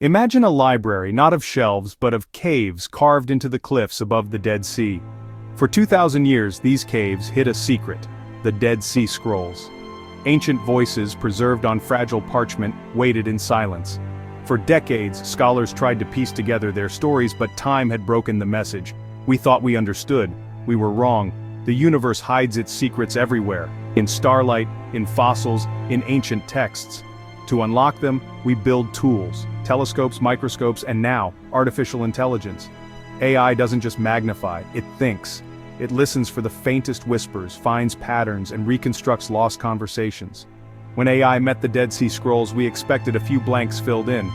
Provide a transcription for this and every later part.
Imagine a library not of shelves but of caves carved into the cliffs above the Dead Sea. For 2,000 years these caves hid a secret, the Dead Sea Scrolls. Ancient voices preserved on fragile parchment waited in silence. For decades scholars tried to piece together their stories, but time had broken the message. We thought we understood. We were wrong. The universe hides its secrets everywhere, in starlight, in fossils, in ancient texts. To unlock them, we build tools, telescopes, microscopes, and now, artificial intelligence. AI doesn't just magnify, it thinks. It listens for the faintest whispers, finds patterns, and reconstructs lost conversations. When AI met the Dead Sea Scrolls, we expected a few blanks filled in.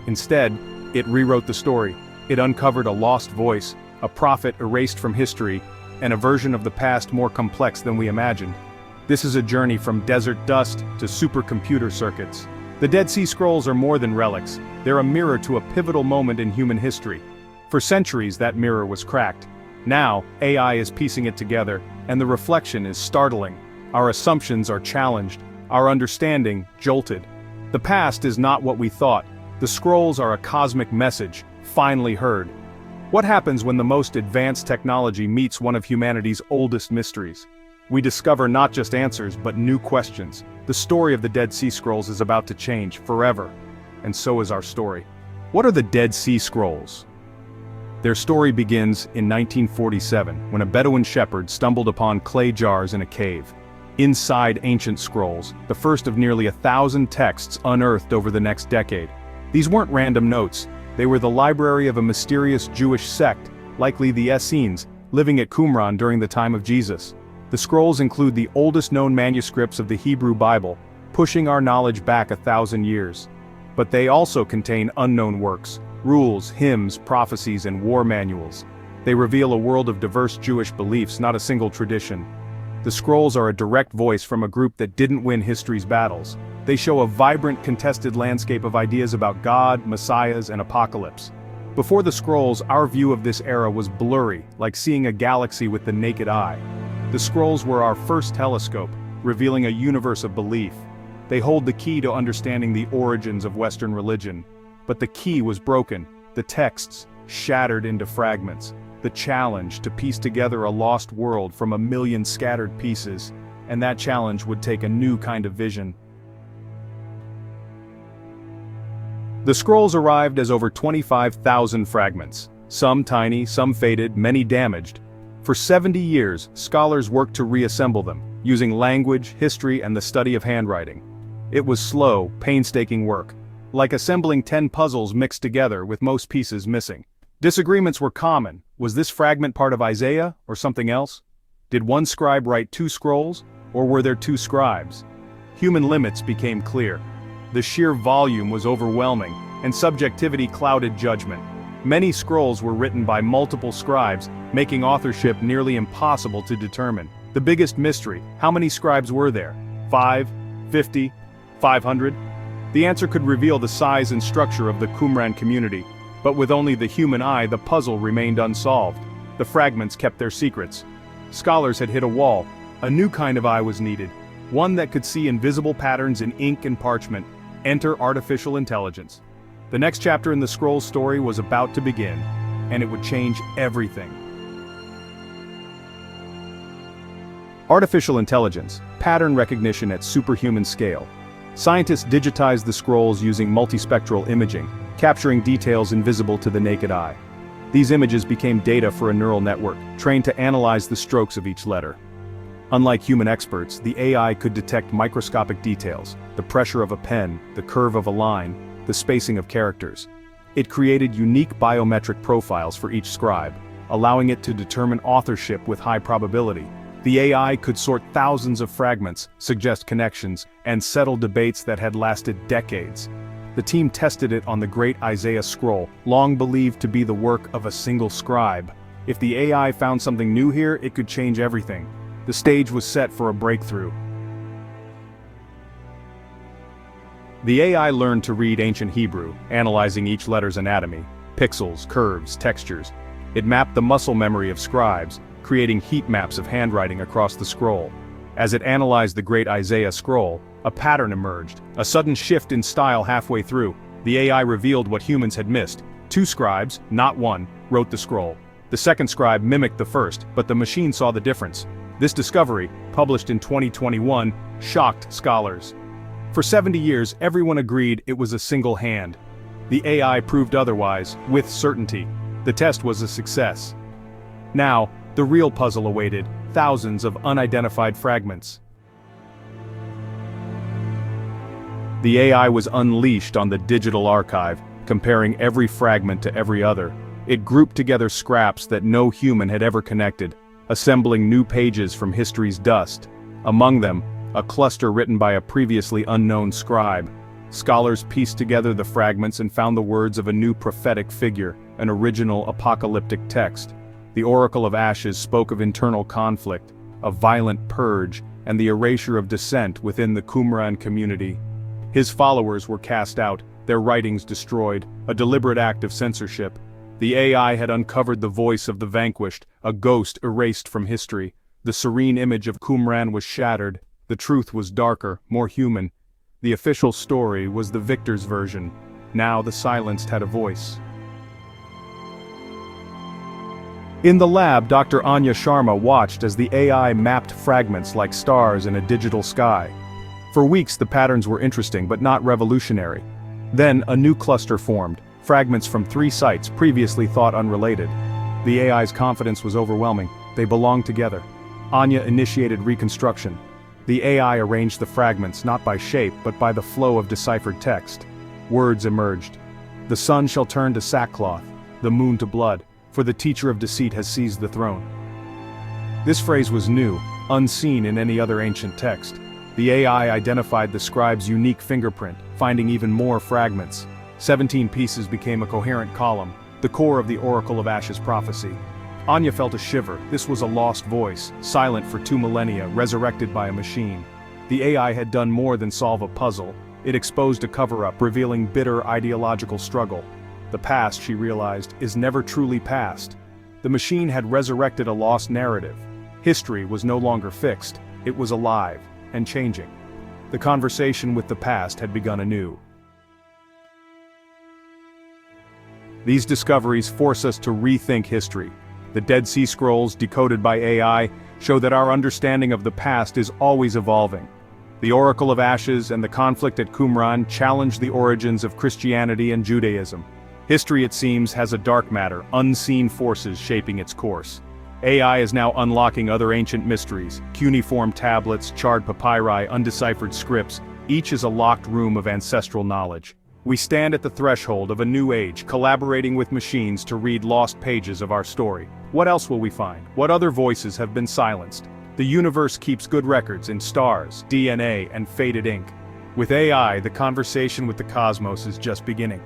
Instead, it rewrote the story. It uncovered a lost voice, a prophet erased from history, and a version of the past more complex than we imagined. This is a journey from desert dust to supercomputer circuits. The Dead Sea Scrolls are more than relics. They're a mirror to a pivotal moment in human history. For centuries that mirror was cracked. Now, AI is piecing it together, and the reflection is startling. Our assumptions are challenged, our understanding jolted. The past is not what we thought. The scrolls are a cosmic message, finally heard. What happens when the most advanced technology meets one of humanity's oldest mysteries? We discover not just answers but new questions. The story of the Dead Sea Scrolls is about to change forever. And so is our story. What are the Dead Sea Scrolls? Their story begins in 1947, when a Bedouin shepherd stumbled upon clay jars in a cave. Inside ancient scrolls, the first of nearly 1,000 texts unearthed over the next decade. These weren't random notes. They were the library of a mysterious Jewish sect, likely the Essenes, living at Qumran during the time of Jesus. The scrolls include the oldest known manuscripts of the Hebrew Bible, pushing our knowledge back 1,000 years. But they also contain unknown works, rules, hymns, prophecies, and war manuals. They reveal a world of diverse Jewish beliefs, not a single tradition. The scrolls are a direct voice from a group that didn't win history's battles. They show a vibrant, contested landscape of ideas about God, messiahs, and apocalypse. Before the scrolls, our view of this era was blurry, like seeing a galaxy with the naked eye. The scrolls were our first telescope, revealing a universe of belief. They hold the key to understanding the origins of Western religion. But the key was broken, the texts shattered into fragments. The challenge to piece together a lost world from 1,000,000 scattered pieces, and that challenge would take a new kind of vision. The scrolls arrived as over 25,000 fragments, some tiny, some faded, many damaged. For 70 years, scholars worked to reassemble them, using language, history, and the study of handwriting. It was slow, painstaking work, like assembling 10 puzzles mixed together with most pieces missing. Disagreements were common. Was this fragment part of Isaiah, or something else? Did one scribe write 2 scrolls, or were there 2 scribes? Human limits became clear. The sheer volume was overwhelming, and subjectivity clouded judgment. Many scrolls were written by multiple scribes, making authorship nearly impossible to determine. The biggest mystery: how many scribes were there? 5? 50? 500? The answer could reveal the size and structure of the Qumran community, but with only the human eye, the puzzle remained unsolved. The fragments kept their secrets. Scholars had hit a wall. A new kind of eye was needed, one that could see invisible patterns in ink and parchment. Enter artificial intelligence. The next chapter in the scroll's story was about to begin, and it would change everything. Artificial intelligence, pattern recognition at superhuman scale. Scientists digitized the scrolls using multispectral imaging, capturing details invisible to the naked eye. These images became data for a neural network, trained to analyze the strokes of each letter. Unlike human experts, the AI could detect microscopic details, the pressure of a pen, the curve of a line, the spacing of characters. It created unique biometric profiles for each scribe, allowing it to determine authorship with high probability. The AI could sort thousands of fragments, suggest connections, and settle debates that had lasted decades. The team tested it on the Great Isaiah Scroll, long believed to be the work of a single scribe. If the AI found something new here, it could change everything. The stage was set for a breakthrough. The AI learned to read ancient Hebrew, analyzing each letter's anatomy, pixels, curves, textures. It mapped the muscle memory of scribes, creating heat maps of handwriting across the scroll. As it analyzed the Great Isaiah Scroll, a pattern emerged, a sudden shift in style halfway through. The AI revealed what humans had missed. 2 scribes, not 1, wrote the scroll. The second scribe mimicked the first, but the machine saw the difference. This discovery, published in 2021, shocked scholars. For 70 years, everyone agreed it was a single hand. The AI proved otherwise, with certainty. The test was a success. Now, the real puzzle awaited, thousands of unidentified fragments. The AI was unleashed on the digital archive, comparing every fragment to every other. It grouped together scraps that no human had ever connected, assembling new pages from history's dust. Among them, a cluster written by a previously unknown scribe. Scholars pieced together the fragments and found the words of a new prophetic figure, an original apocalyptic text. The Oracle of Ashes spoke of internal conflict, a violent purge, and the erasure of dissent within the Qumran community. His followers were cast out, their writings destroyed, a deliberate act of censorship. The AI had uncovered the voice of the vanquished, a ghost erased from history. The serene image of Qumran was shattered. The truth was darker, more human. The official story was the victor's version. Now the silenced had a voice. In the lab, Dr. Anya Sharma watched as the AI mapped fragments like stars in a digital sky. For weeks the patterns were interesting but not revolutionary. Then a new cluster formed, fragments from 3 sites previously thought unrelated. The AI's confidence was overwhelming. They belonged together. Anya initiated reconstruction. The AI arranged the fragments not by shape but by the flow of deciphered text. Words emerged. The sun shall turn to sackcloth, the moon to blood, for the teacher of deceit has seized the throne. This phrase was new, unseen in any other ancient text. The AI identified the scribe's unique fingerprint, finding even more fragments. 17 pieces became a coherent column, the core of the Oracle of Ashes prophecy. Anya felt a shiver. This was a lost voice, silent for 2 millennia, resurrected by a machine. The AI had done more than solve a puzzle. It exposed a cover-up, revealing bitter ideological struggle. The past, she realized, is never truly past. The machine had resurrected a lost narrative. History was no longer fixed. It was alive and changing. The conversation with the past had begun anew. These discoveries force us to rethink history. The Dead Sea Scrolls, decoded by AI, show that our understanding of the past is always evolving. The Oracle of Ashes and the conflict at Qumran challenge the origins of Christianity and Judaism. History, it seems, has a dark matter, unseen forces shaping its course. AI is now unlocking other ancient mysteries, cuneiform tablets, charred papyri, undeciphered scripts. Each is a locked room of ancestral knowledge. We stand at the threshold of a new age, collaborating with machines to read lost pages of our story. What else will we find? What other voices have been silenced? The universe keeps good records in stars, DNA, and faded ink. With AI, the conversation with the cosmos is just beginning.